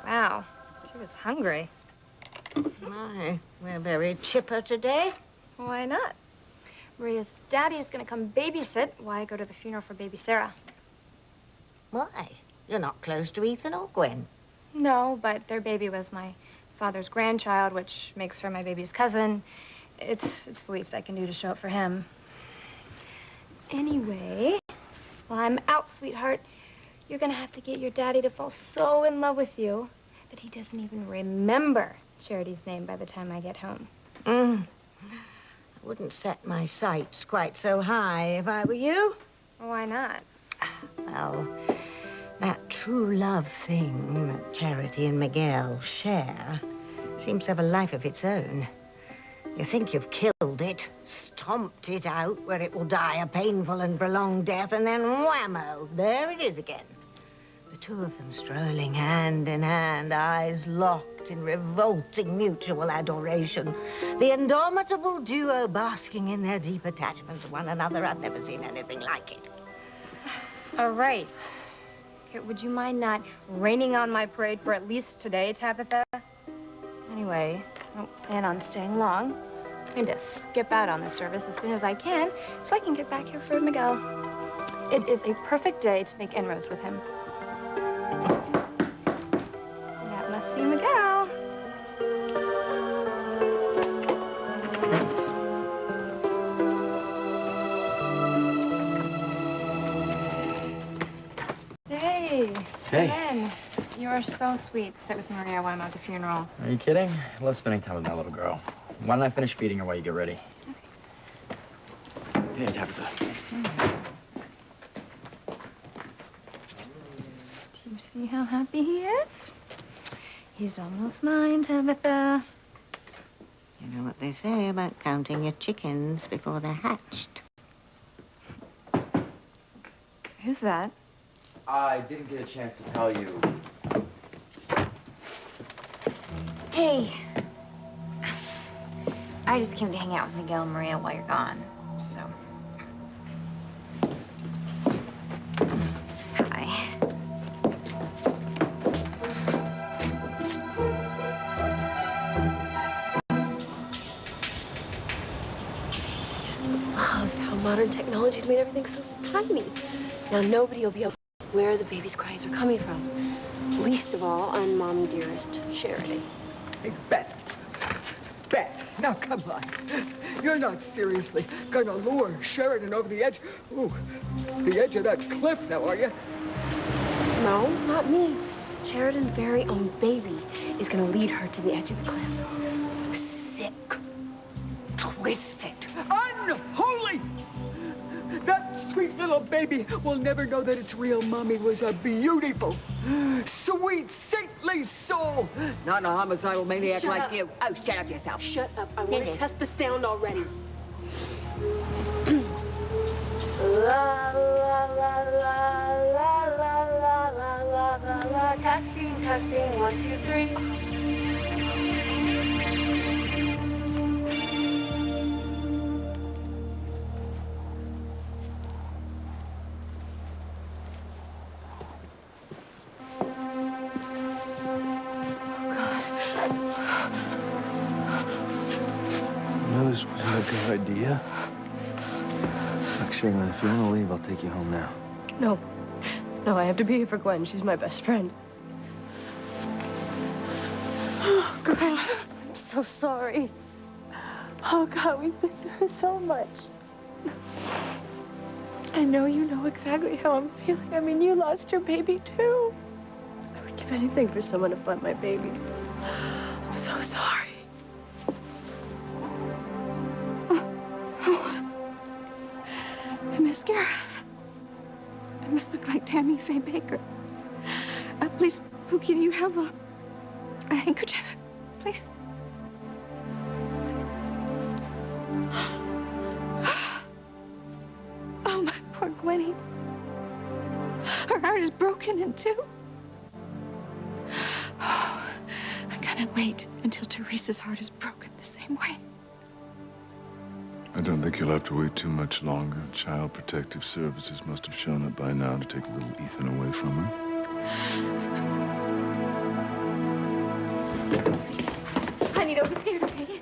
Wow, she was hungry. My, we're very chipper today. Why not? Maria's daddy is going to come babysit while I go to the funeral for baby Sarah. Why? You're not close to Ethan or Gwen. No, but their baby was my father's grandchild, which makes her my baby's cousin. It's the least I can do to show up for him. Anyway, while I'm out, sweetheart, you're going to have to get your daddy to fall so in love with you that he doesn't even remember Charity's name by the time I get home. I wouldn't set my sights quite so high if I were you. Why not? Well, that true love thing that Charity and Miguel share seems to have a life of its own. You think you've killed it, stomped it out where it will die a painful and prolonged death, and then whammo, there it is again. The two of them strolling hand in hand, eyes locked in revolting mutual adoration. The indomitable duo basking in their deep attachment to one another. I've never seen anything like it. All right. Okay, would you mind not raining on my parade for at least today, Tabitha? Anyway, I don't plan on staying long. I'm going to skip out on the service as soon as I can so I can get back here for Miguel. It is a perfect day to make inroads with him. That must be Miguel. Hey. Hey. Come in. You are so sweet. Sit with Maria while I'm at the funeral. Are you kidding? I love spending time with my little girl. Why don't I finish feeding her while you get ready? Okay. Here, Tabitha. Do you see how happy he is? He's almost mine, Tabitha. You know what they say about counting your chickens before they're hatched. Who's that? I didn't get a chance to tell you. Hey. I just came to hang out with Miguel and Maria while you're gone, so. Hi. I just love how modern technology's made everything so tiny. Now nobody will be able to know where the baby's cries are coming from. Least of all on Mom Dearest Charity. Hey, Beth. Beth, now come on. You're not seriously gonna lure Sheridan over the edge? Ooh, the edge of that cliff now, are you? No, not me. Sheridan's very own baby is gonna lead her to the edge of the cliff. Sick. Twisted. Unholy! That sweet little baby will never know that its real mommy was a beautiful, sweet, saintly soul. Not a homicidal maniac Shut like up. you. Oh, shut up yourself. Shut up. I want to test the sound already. La, la, la, la, la, la, la, la, la, la, la. Testing, testing, 1, 2, 3. This wasn't a good idea. Look, Shaylin, if you want to leave, I'll take you home now. No. No, I have to be here for Gwen. She's my best friend. Oh, Gwen, I'm so sorry. Oh, God, we've been through so much. I know you know exactly how I'm feeling. I mean, you lost your baby, too. I would give anything for someone to find my baby. I'm so sorry. Mascara. I must look like Tammy Faye Baker. Please, Pookie, do you have a handkerchief? Please. Oh, my poor Gwenny. Her heart is broken in two. Oh, I cannot wait until Teresa's heart is broken the same way. I don't think you'll have to wait too much longer. Child Protective Services must have shown up by now to take little Ethan away from her. Honey, don't be scared of me.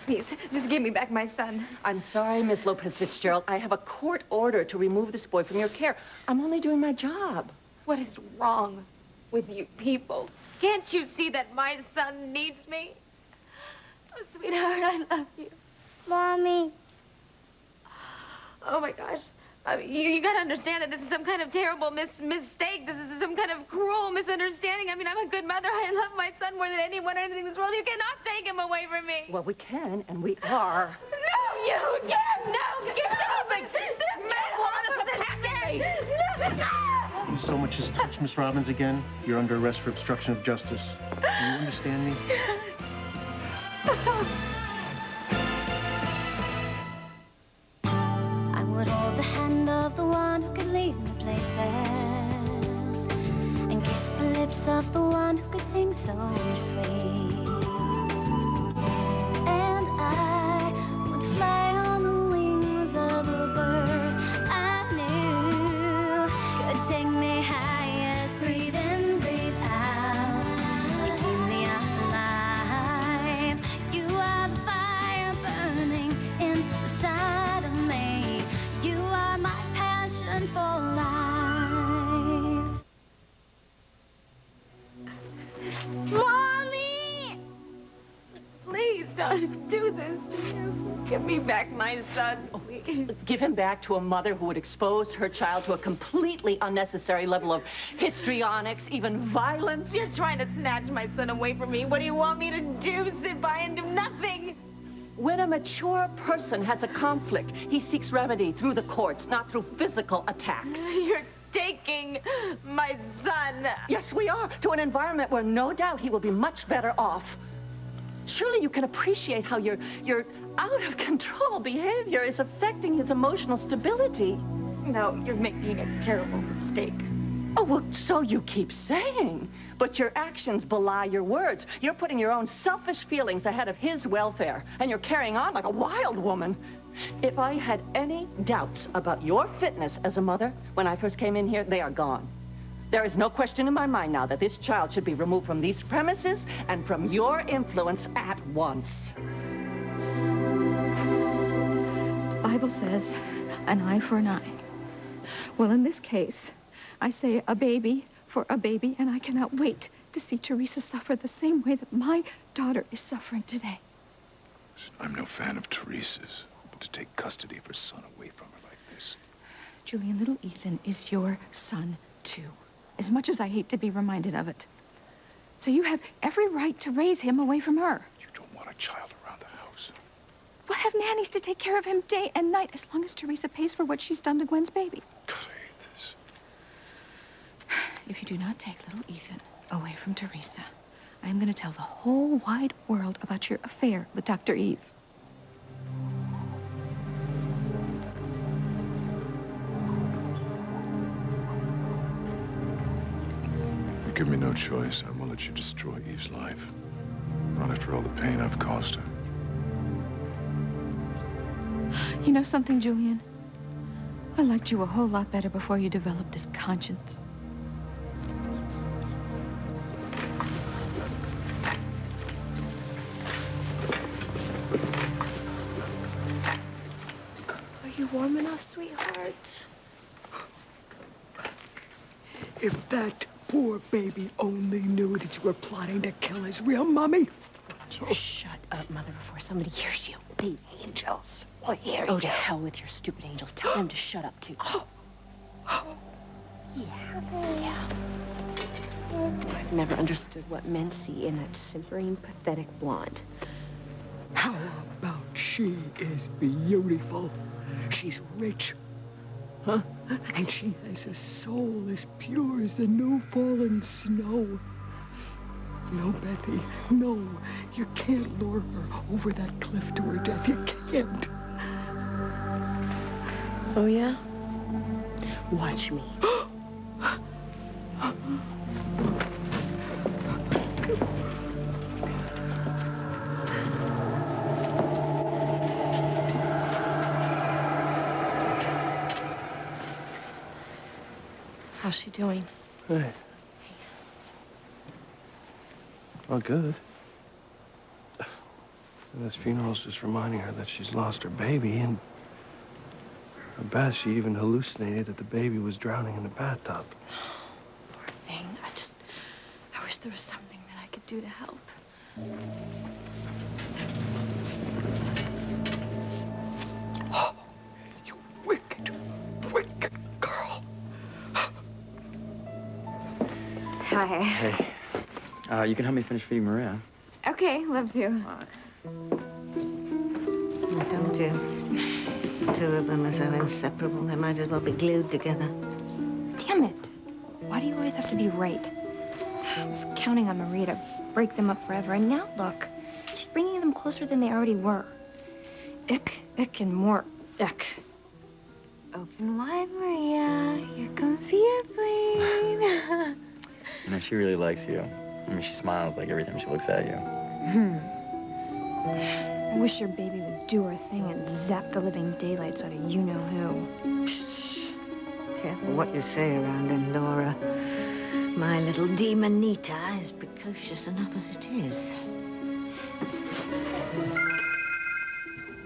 Please, just give me back my son. I'm sorry, Miss Lopez Fitzgerald. I have a court order to remove this boy from your care. I'm only doing my job. What is wrong with you people? Can't you see that my son needs me? Oh, sweetheart, I love you. Mommy. Oh, my gosh. You gotta understand that this is some kind of terrible mistake. This is some kind of cruel misunderstanding. I mean, I'm a good mother. I love my son more than anyone or anything in this world. You cannot take him away from me. Well, we can, and we are. No, you can't. No, give it up. This man wants to happen. No. You so much as touch Miss Robbins again, you're under arrest for obstruction of justice. Do you understand me? I would hold the hand of the one who could lead me places and kiss the lips of the one who could sing so sweet. And I would fly on the wings of a bird I knew could take me high as breathe in, breathe out. You keep me alive. You are the fire burning inside of me. You are my passion for life. Mommy! Please don't do this to you. Give me back my son, please. Give him back to a mother who would expose her child to a completely unnecessary level of histrionics, even violence. You're trying to snatch my son away from me. What do you want me to do? Sit by and do nothing? When a mature person has a conflict, he seeks remedy through the courts, not through physical attacks. You're taking my son. Yes, we are, to an environment where no doubt he will be much better off. Surely you can appreciate how your out of control behavior is affecting his emotional stability. No, you're making a terrible mistake. Oh, well, so you keep saying. But your actions belie your words. You're putting your own selfish feelings ahead of his welfare, and you're carrying on like a wild woman. If I had any doubts about your fitness as a mother when I first came in here, they are gone. There is no question in my mind now that this child should be removed from these premises and from your influence at once. The Bible says an eye for an eye. Well, in this case, I say a baby for a baby, and I cannot wait to see Teresa suffer the same way that my daughter is suffering today. I'm no fan of Teresa's, but to take custody of her son away from her like this. Julian, little Ethan is your son, too, as much as I hate to be reminded of it. So you have every right to raise him away from her. You don't want a child around the house. We'll have nannies to take care of him day and night, as long as Teresa pays for what she's done to Gwen's baby. God, I hate this. If you do not take little Ethan away from Teresa, I am going to tell the whole wide world about your affair with Dr. Eve. You give me no choice. I won't let you destroy Eve's life. Not after all the pain I've caused her. You know something, Julian? I liked you a whole lot better before you developed this conscience. Are you warm enough, sweetheart? If that poor baby only knew that you were plotting to kill his real mommy. Shut up, Mother, before somebody hears you. The angels will hear Oh, you. to hell with your stupid angels. Tell them to shut up, too. Yeah. I've never understood what men see in that simpering, pathetic blonde. How about she is beautiful? She's rich. Huh? And she has a soul as pure as the new fallen snow. No, Bethy, no. You can't lure her over that cliff to her death. You can't. Oh, yeah? Watch me. How's she doing? Hey. Oh, good. And this funeral's just reminding her that she's lost her baby, and at best, she even hallucinated that the baby was drowning in the bathtub. Poor thing. I wish there was something that I could do to help. Oh, you wicked, wicked girl. Hi. Hey. You can help me finish feeding Maria. Okay, love to. I told you. The two of them are so inseparable, they might as well be glued together. Damn it. Why do you always have to be right? I was counting on Maria to break them up forever, and now look. She's bringing them closer than they already were. Ick, and more ick. Open wide, Maria. Here comes the airplane. You know, she really likes you. I mean, she smiles like every time she looks at you. I wish your baby would do her thing and zap the living daylights out of you-know-who. Careful what you say around Endora. My little demonita is precocious enough as it is.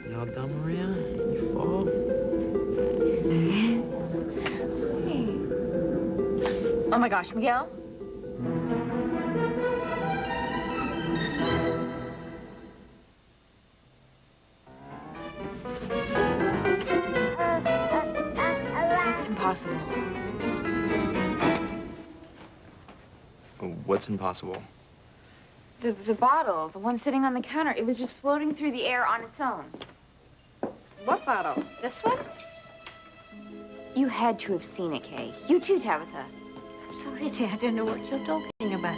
You all done, Maria? You fall? Oh my gosh, Miguel? That's impossible. What's impossible? The bottle, the one sitting on the counter, it was just floating through the air on its own. What bottle? This one? You had to have seen it, Kay. You too, Tabitha. I'm sorry, dear, I don't know what you're talking about.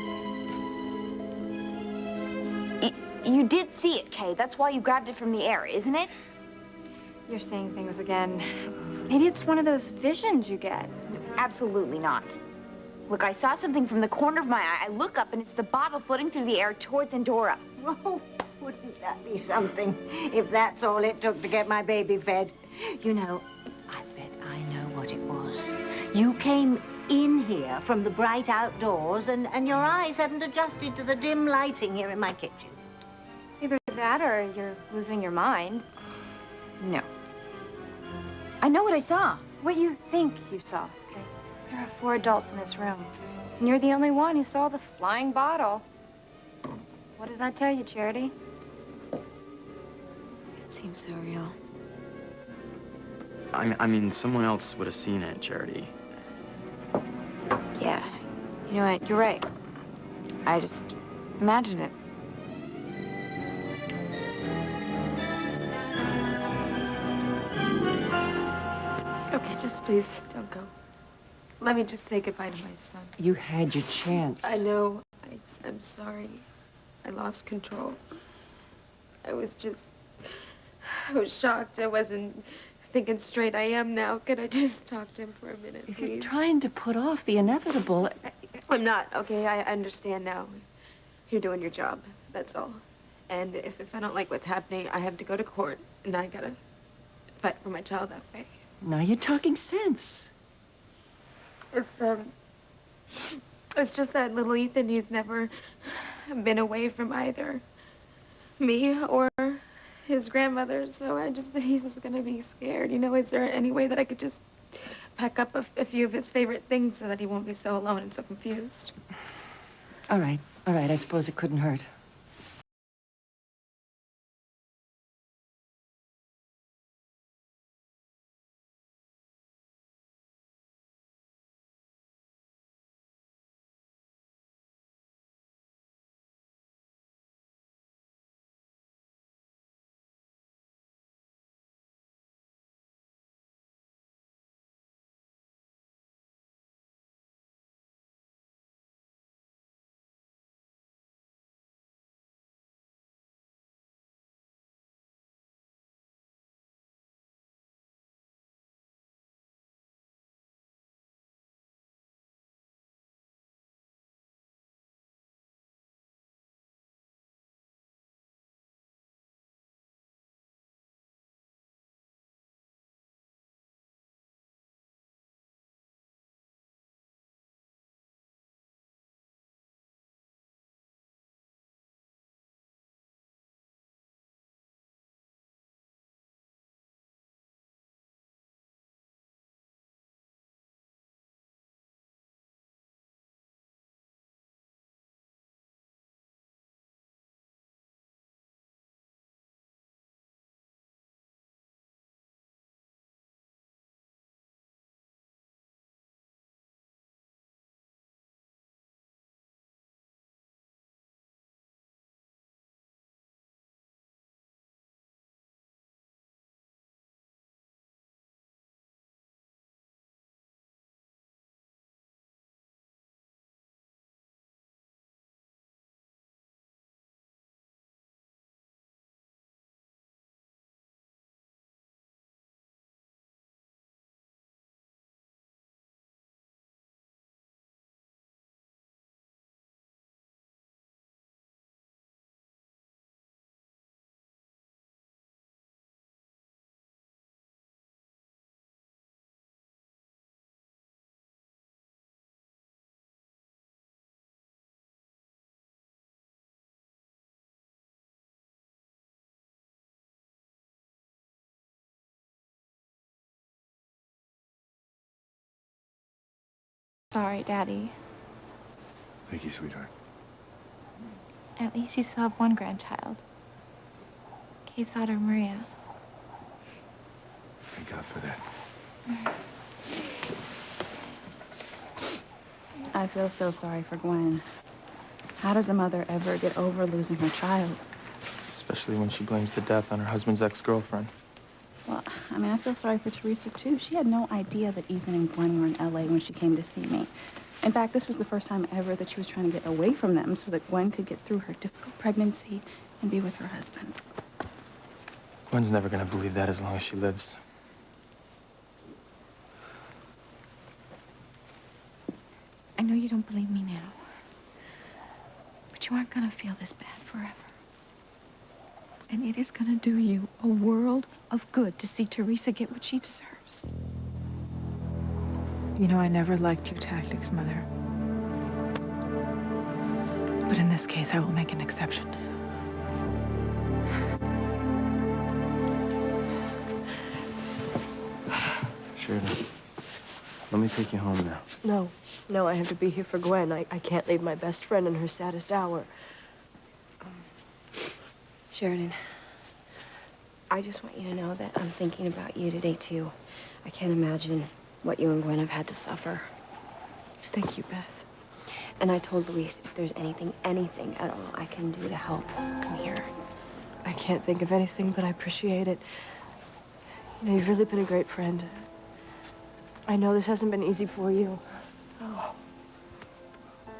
You did see it, Kay. That's why you grabbed it from the air, isn't it? You're saying things again. Maybe it's one of those visions you get. Absolutely not. Look, I saw something from the corner of my eye. I look up, and it's the bottle floating through the air towards Endora. Oh, wouldn't that be something, if that's all it took to get my baby fed? You know, I bet I know what it was. You came in here from the bright outdoors, and your eyes hadn't adjusted to the dim lighting here in my kitchen. Either that or you're losing your mind. No. I know what I saw. What you think you saw, okay? There are 4 adults in this room, and you're the only one who saw the flying bottle. What does that tell you, Charity? It seems so real. I mean, someone else would have seen it, Charity. Yeah. You know what? You're right. I just imagined it. Okay, just please, don't go. Let me just say goodbye to my son. You had your chance. I know. I'm sorry. I lost control. I was shocked. I wasn't thinking straight. I am now. Could I just talk to him for a minute, If please? you're trying to put off the inevitable... I'm not, okay? I understand now. You're doing your job. That's all. And if I don't like what's happening, I have to go to court, and I gotta fight for my child that way. Now you're talking sense. It's just that little Ethan, he's never been away from either me or his grandmother, so he's just gonna be scared. You know, is there any way that I could just pack up a few of his favorite things so that he won't be so alone and so confused? All right. I suppose it couldn't hurt. Sorry, Daddy. Thank you, sweetheart. At least you still have one grandchild. Kate's daughter, Maria. Thank God for that. I feel so sorry for Gwen. How does a mother ever get over losing her child? Especially when she blames the death on her husband's ex-girlfriend. Well, I mean, I feel sorry for Teresa, too. She had no idea that Ethan and Gwen were in L.A. when she came to see me. In fact, this was the first time ever that she was trying to get away from them so that Gwen could get through her difficult pregnancy and be with her husband. Gwen's never gonna believe that as long as she lives. I know you don't believe me now. But you aren't gonna feel this bad forever. And it is gonna do you a world of good to see Teresa get what she deserves. You know, I never liked your tactics, Mother. But in this case, I will make an exception. Sheridan, let me take you home now. No, I have to be here for Gwen. I can't leave my best friend in her saddest hour. Sheridan, I just want you to know that I'm thinking about you today, too. I can't imagine what you and Gwen have had to suffer. Thank you, Beth. And I told Luis if there's anything at all I can do to help, I'm here. I can't think of anything, but I appreciate it. You know, you've really been a great friend. I know this hasn't been easy for you. Oh.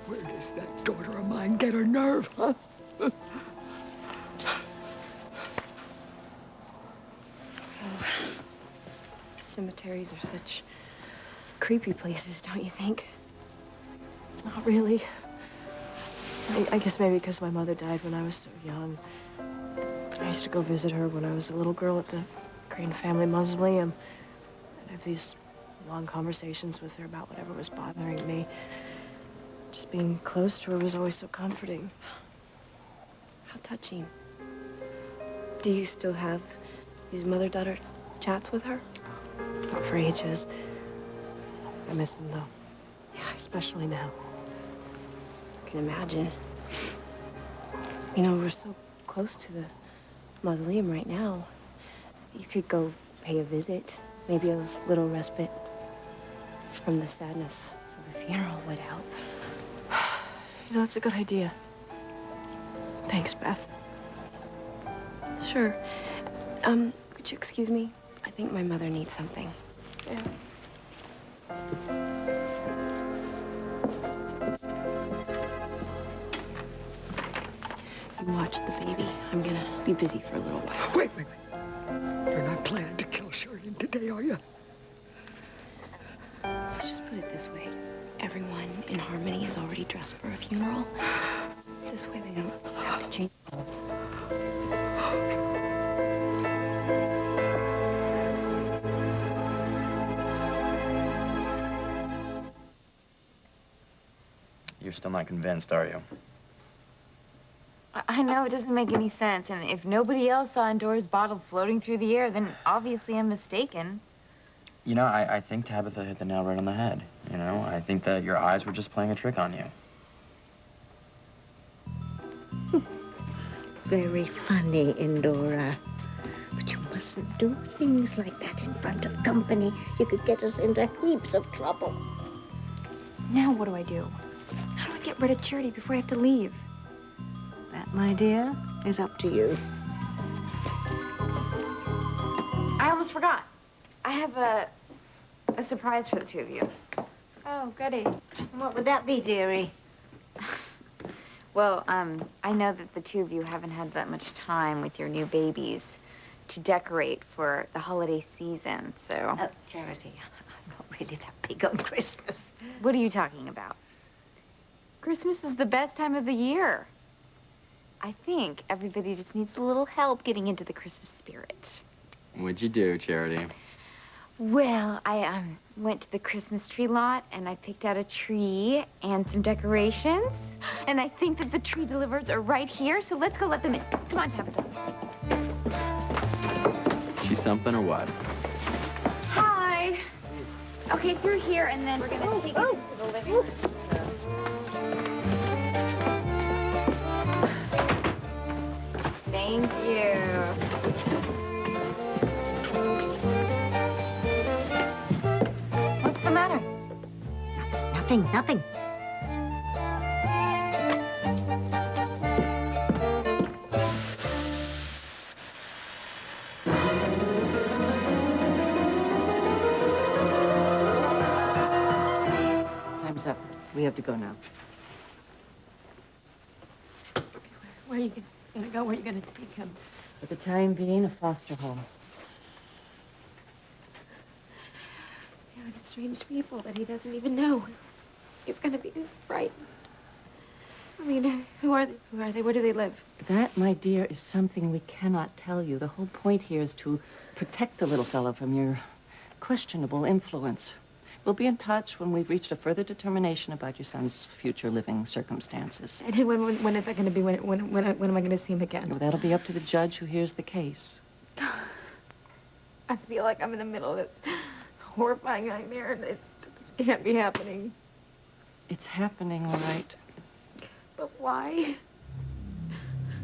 Where does that daughter of mine get her nerve, huh? Cemeteries are such creepy places, don't you think? Not really. I guess maybe because my mother died when I was so young. I used to go visit her when I was a little girl at the Crane family mausoleum. I'd have these long conversations with her about whatever was bothering me. Just being close to her was always so comforting. How touching. Do you still have these mother-daughter chats with her? Not for ages. I miss them, though. Yeah, especially now. I can imagine. You know, we're so close to the mausoleum right now. You could go pay a visit. Maybe a little respite from the sadness of the funeral would help. You know, it's a good idea. Thanks, Beth. Sure. Could you excuse me? I think my mother needs something. Yeah. You watch the baby. I'm gonna be busy for a little while. Wait. You're not planning to kill Sheridan today, are you? Let's just put it this way. Everyone in Harmony is already dressed for a funeral. This way they don't have to change clothes. You're still not convinced, are you? I know it doesn't make any sense, and if nobody else saw Dora's bottle floating through the air, then obviously I'm mistaken. You know, I think Tabitha hit the nail right on the head. You know, I think that your eyes were just playing a trick on you. Very funny, Indora. But you mustn't do things like that in front of company. You could get us into heaps of trouble. Now what do I do? How do I get rid of Charity before I have to leave? That, my dear, is up to you. I almost forgot. I have a surprise for the two of you. Oh, goody. What would that be, dearie? Well, I know that the two of you haven't had that much time with your new babies to decorate for the holiday season, so... Oh, Charity, I'm not really that big on Christmas. What are you talking about? Christmas is the best time of the year. I think everybody just needs a little help getting into the Christmas spirit. What'd you do, Charity? Well, I went to the Christmas tree lot, and I picked out a tree and some decorations. And I think that the tree deliverers are right here, so let's go let them in. Come on, Tabitha. She's something or what? Hi. Okay, through here, and then we're gonna take it into the living room. Thank you. What's the matter? Nothing. Time's up. We have to go now. Where are you gonna go? Where are you gonna take him? For the time being, a foster home. Yeah, with strange people that he doesn't even know. He's gonna be frightened. I mean, who are they? Who are they? Where do they live? That, my dear, is something we cannot tell you. The whole point here is to protect the little fellow from your questionable influence. We'll be in touch when we've reached a further determination about your son's future living circumstances. And when is that going to be? When am I going to see him again? Well, that'll be up to the judge who hears the case. I feel like I'm in the middle of this horrifying nightmare, and it just can't be happening. It's happening, all right. But why?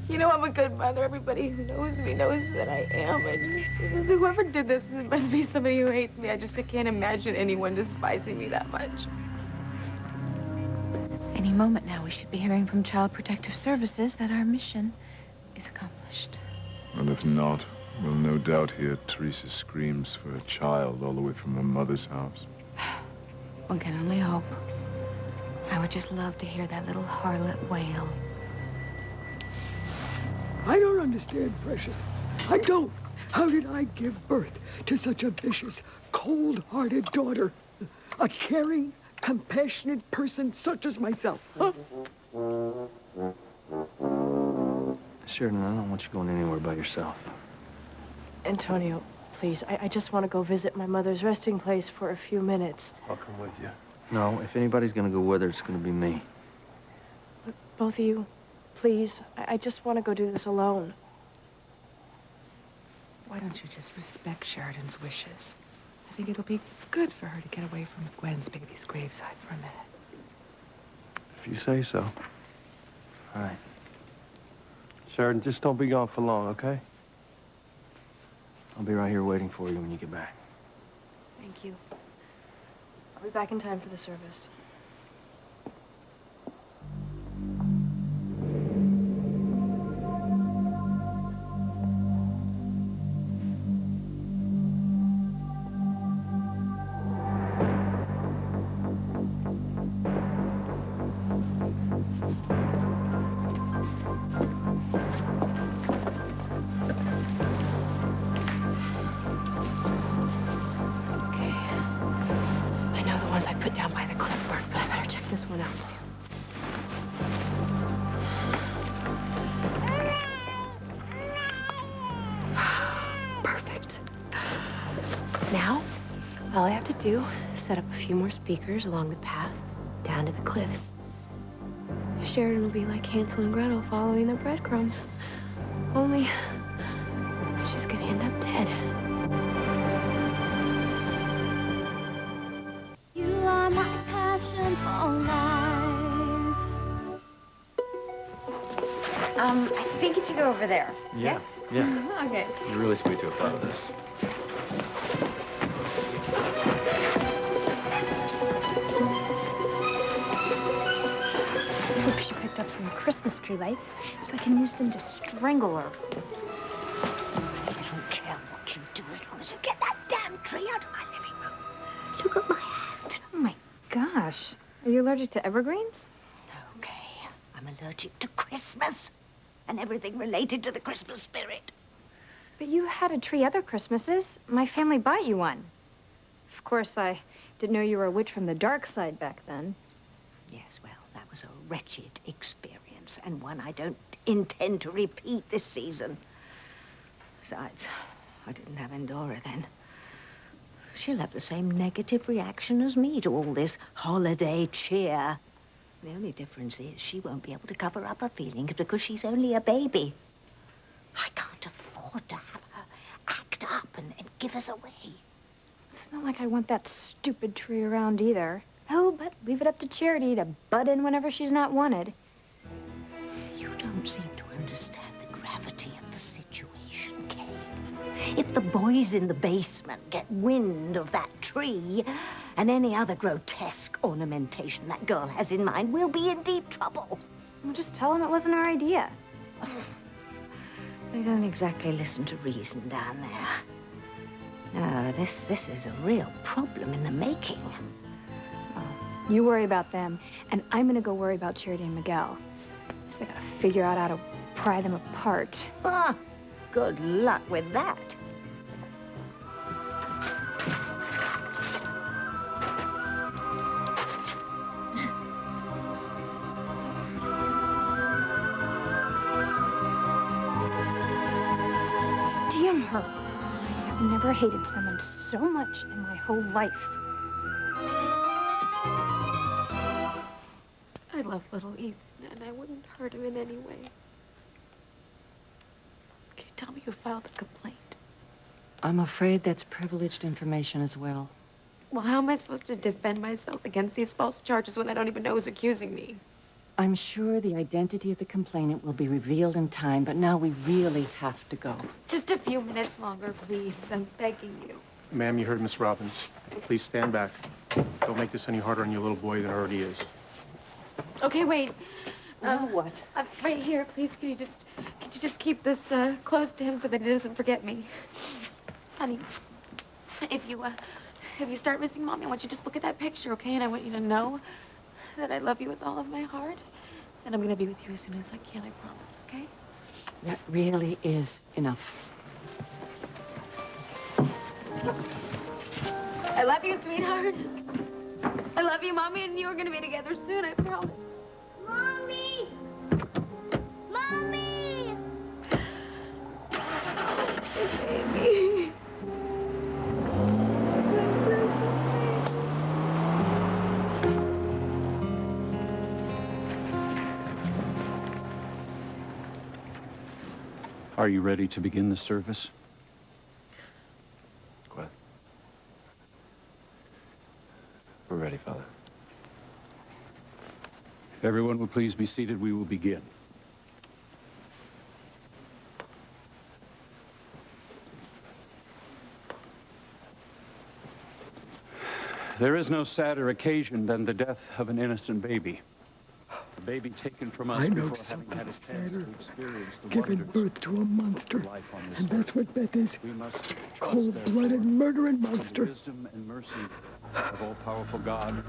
You know, I'm a good mother. Everybody who knows me knows that I am. And whoever did this must be somebody who hates me. I can't imagine anyone despising me that much. Any moment now, we should be hearing from Child Protective Services that our mission is accomplished. And if not, we'll no doubt hear Teresa's screams for a child all the way from her mother's house. One can only hope. I would just love to hear that little harlot wail. I don't understand, Precious. I don't. How did I give birth to such a vicious, cold-hearted daughter? A caring, compassionate person such as myself, huh? Sheridan, I don't want you going anywhere by yourself. Antonio, please, I just want to go visit my mother's resting place for a few minutes. I'll come with you. No, if anybody's gonna go with her, it's gonna be me. Look, both of you, please, I just want to go do this alone. Why don't you just respect Sheridan's wishes? I think it'll be good for her to get away from Gwen's baby's graveside for a minute. If you say so. All right. Sheridan, just don't be gone for long, okay? I'll be right here waiting for you when you get back. Thank you. I'll be back in time for the service. All I have to do is set up a few more speakers along the path down to the cliffs. Sheridan will be like Hansel and Gretel following their breadcrumbs. Only she's gonna end up dead. You are my passion for life. I think it should go over there. Yeah. Okay. You're really sweet to have thought of this. I hope she picked up some Christmas tree lights so I can use them to strangle her. I don't care what you do as long as you get that damn tree out of my living room. Look at my hand. Oh, my gosh. Are you allergic to evergreens? Okay, I'm allergic to Christmas and everything related to the Christmas spirit. But you had a tree other Christmases. My family bought you one. Of course, I didn't know you were a witch from the dark side back then. Yes, well, that was a wretched experience, and one I don't intend to repeat this season. Besides, I didn't have Endora then. She'll have the same negative reaction as me to all this holiday cheer. The only difference is she won't be able to cover up her feelings because she's only a baby. I can't afford to have her act up and give us away. It's not like I want that stupid tree around either. Oh, but leave it up to Charity to butt in whenever she's not wanted. You don't seem to understand the gravity of the situation, Kay. If the boys in the basement get wind of that tree and any other grotesque ornamentation that girl has in mind, we'll be in deep trouble. Well, just tell them it wasn't our idea. They don't exactly listen to reason down there. No, this is a real problem in the making. You worry about them, and I'm gonna go worry about Charity and Miguel. So I gotta figure out how to pry them apart. Ah, good luck with that. Damn her. I've never hated someone so much in my whole life. I love little Ethan, and I wouldn't hurt him in any way. Can you tell me who filed the complaint? I'm afraid that's privileged information as well. Well, how am I supposed to defend myself against these false charges when I don't even know who's accusing me? I'm sure the identity of the complainant will be revealed in time, but now we really have to go. Just a few minutes longer, please. I'm begging you. Ma'am, you heard Miss Robbins. Please stand back. Don't make this any harder on your little boy than it already is. Okay, wait. What? Right here, please. Could you just keep this close to him so that he doesn't forget me? Honey, if you start missing Mommy, I want you to just look at that picture, okay? And I want you to know that I love you with all of my heart. And I'm gonna be with you as soon as I can, I promise, okay? That really is enough. I love you, sweetheart. I love you, Mommy, and you are gonna be together soon, I promise. Mommy! Mommy! Baby. Are you ready to begin the service? Gwen. We're ready, Father. If everyone will please be seated, we will begin. There is no sadder occasion than the death of an innocent baby. A baby taken from us I know before having had a something chance sadder. to experience the Giving wonders birth to a monster. of life on this And earth. that's what Beth is. We must trust, Cold-blooded, therefore, murdering in the monster. wisdom and mercy of all-powerful God.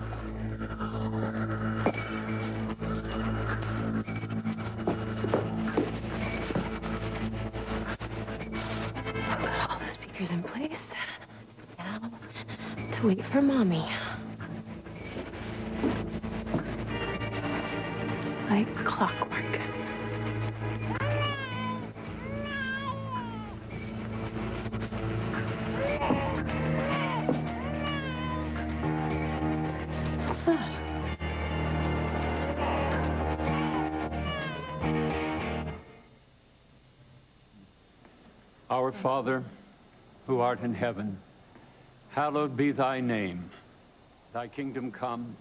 Got all the speakers in place. Now, to wait for Mommy. Like clockwork. What's that? Our Father, who art in heaven, hallowed be thy name. Thy kingdom come,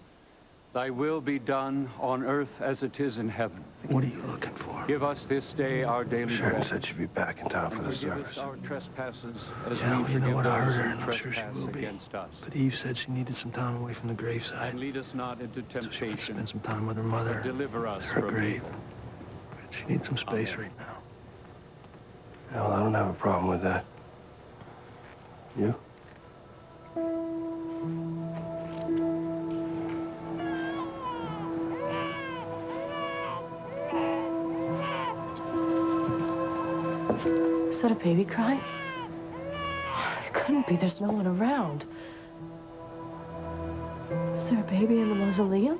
thy will be done on earth as it is in heaven. What are you looking for? Give us this day our daily Sharon bread. said she'd be back in time for And the forgive service. us our trespasses as Yeah, we you know forgive what, I those heard her, who and I'm sure she trespass will be. against us. But Eve said she needed some time away from the graveside. And lead us not into So she wants to temptation, spend some time with her mother. but deliver us at her from grave. evil. She needs some space Amen. right now. Yeah, well, I don't have a problem with that. You? Is that a baby crying? It couldn't be. There's no one around. Is there a baby in the mausoleum?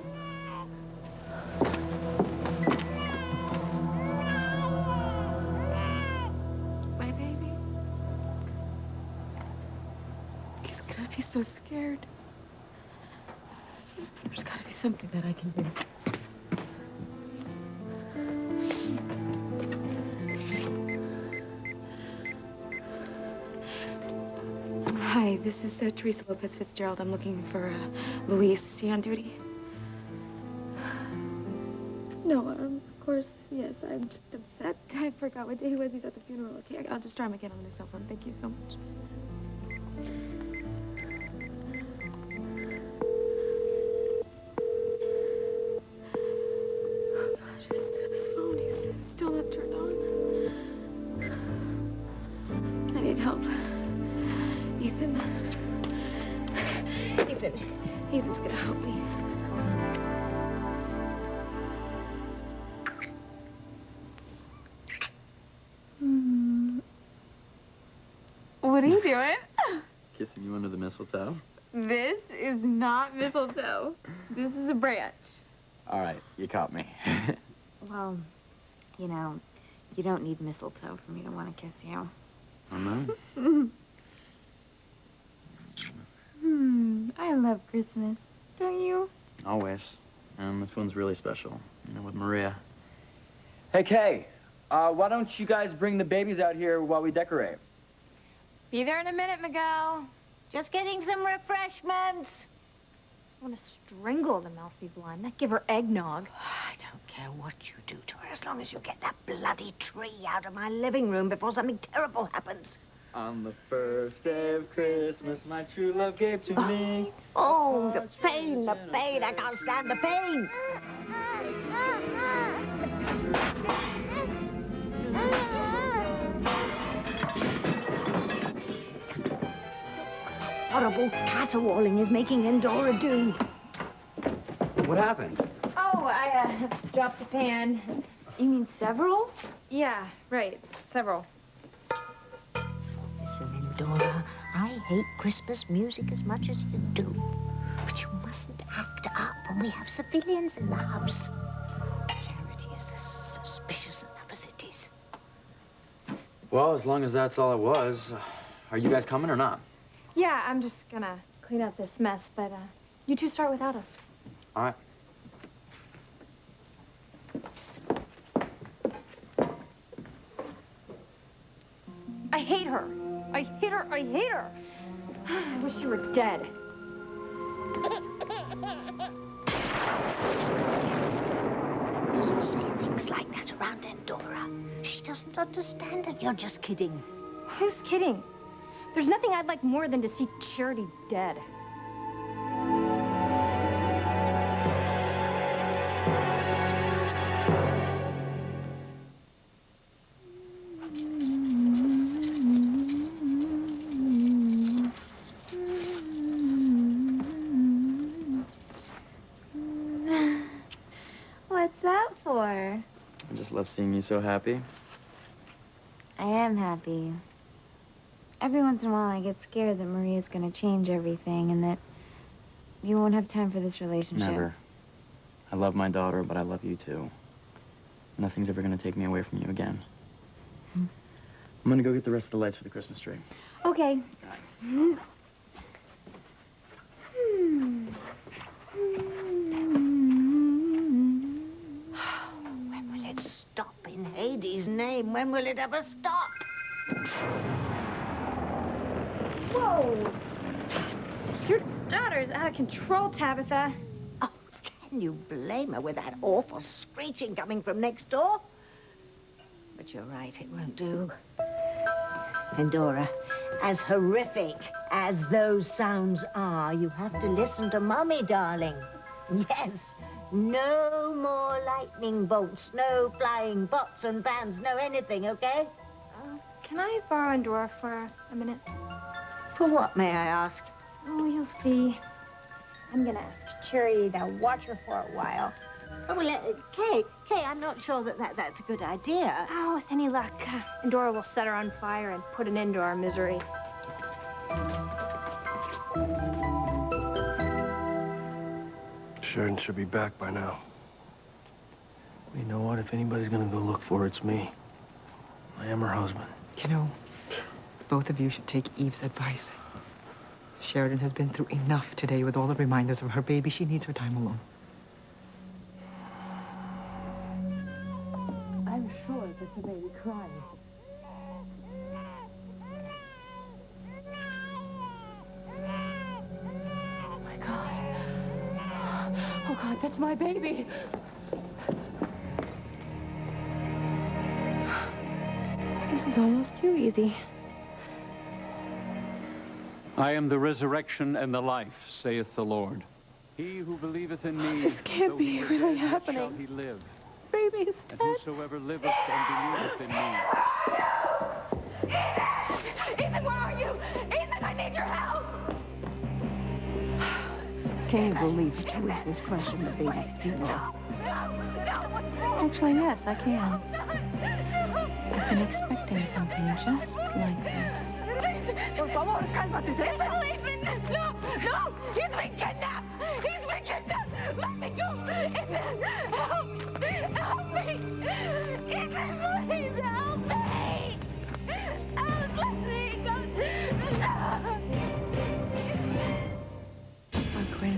My baby. He's gonna be so scared. There's gotta be something that I can do. Hi. this is Teresa Lopez Fitzgerald. I'm looking for Luis. Is he on duty? No, of course, yes. I'm just upset. I forgot what day he was. He's at the funeral. Okay, I'll just try him again on his cell phone. Thank you so much. Oh, gosh, this phone is still not turned on. I need help. Ethan. Ethan's gonna help me. What are you doing? Kissing you under the mistletoe? This is not mistletoe. This is a branch. All right, you caught me. Well, you know, you don't need mistletoe for me to want to kiss you. I know. I love Christmas. Don't you? Always. And this one's really special, you know, with Maria. Hey, Kay, why don't you guys bring the babies out here while we decorate? Be there in a minute, Miguel. Just getting some refreshments. I want to strangle the mousy blonde, not give her eggnog. I don't care what you do to her, as long as you get that bloody tree out of my living room before something terrible happens. On the first day of Christmas, my true love gave to me. Oh, the pain, the pain. I can't stand the pain. Horrible caterwauling is making Endora do. What happened? Oh, I dropped a pan. You mean several? Yeah, right. Several. Listen, Endora, I hate Christmas music as much as you do. But you mustn't act up when we have civilians in the house. Charity is as suspicious enough as it is. Well, as long as that's all it was, are you guys coming or not? Yeah, I'm just gonna clean up this mess, but you two start without us. All right. I hate her. I hate her. I hate her. I wish she were dead. You say things like that around Endora. She doesn't understand it. You're just kidding. Who's kidding? There's nothing I'd like more than to see Charity dead. What's that for? I just love seeing you so happy. I am happy. Every once in a while I get scared that Maria's gonna change everything and that you won't have time for this relationship. Never. I love my daughter, but I love you too. Nothing's ever gonna take me away from you again. I'm gonna go get the rest of the lights for the Christmas tree. Okay. When will it stop in Hades' name? When will it ever stop? Whoa! Your daughter's out of control, Tabitha. Oh, can you blame her with that awful screeching coming from next door? But you're right, it won't do. Endora, as horrific as those sounds are, you have to listen to Mummy, darling. Yes, no more lightning bolts, no flying pots and pans, no anything, okay? Can I borrow Endora for a minute? For what, may I ask? Oh, you'll see. I'm gonna ask Charity to watch her for a while. Oh, well, Kay, I'm not sure that's a good idea. Oh, with any luck, Endora will set her on fire and put an end to our misery. Sheridan should be back by now. You know what? If anybody's gonna go look for her, it's me. I am her husband. You know, both of you should take Eve's advice. Sheridan has been through enough today with all the reminders of her baby. She needs her time alone. I'm sure that the baby cries. It's my baby. This is almost too easy. I am the resurrection and the life, saith the Lord. He who believeth in me, This can't though be he were really dead, yet happening. shall he live. Baby is And dead. whosoever liveth and believeth in me. Ethan, where are you? Ethan, I need your help! Can you believe Teresa's crushing the baby's funeral? No, what's wrong? Actually, yes, I can. I've been expecting something just like this. Por favor, cálmate. Ethan, no, no, he's been kidnapped. He's been kidnapped. Let me go. Ethan,